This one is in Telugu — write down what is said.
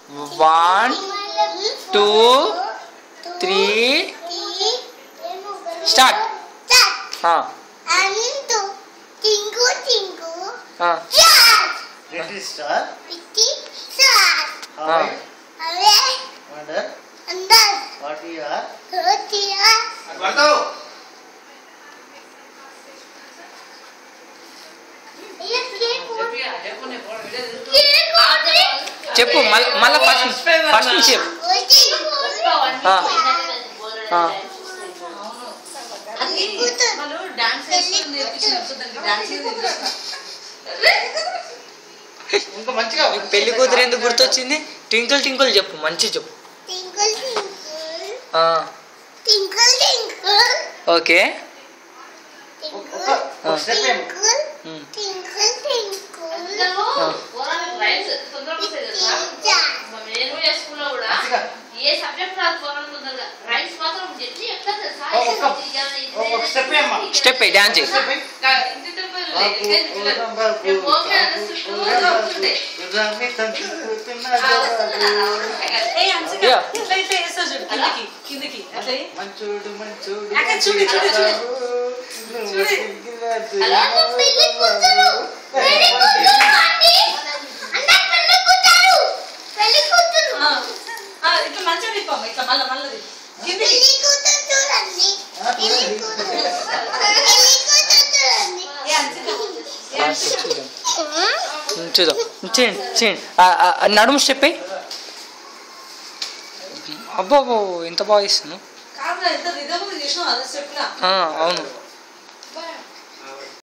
1 2 3 start. Little star. How wonder. What you are. చెప్పు మళ్ళా ఫస్ట్ నుంచి చెప్పు. పెళ్లి కూతురు ఎందుకు గుర్తొచ్చింది? ట్వింకిల్ ట్వింకిల్ చెప్పు, మంచి చెప్పు. ఓకే స్టెప్ డాన్స్ మంచోడు మంచోడు చూద్దాం. చేయండి నడుము స్టెప్ అయ్యి. అబ్బాబో ఎంత బాగా ఇస్తాను. అవును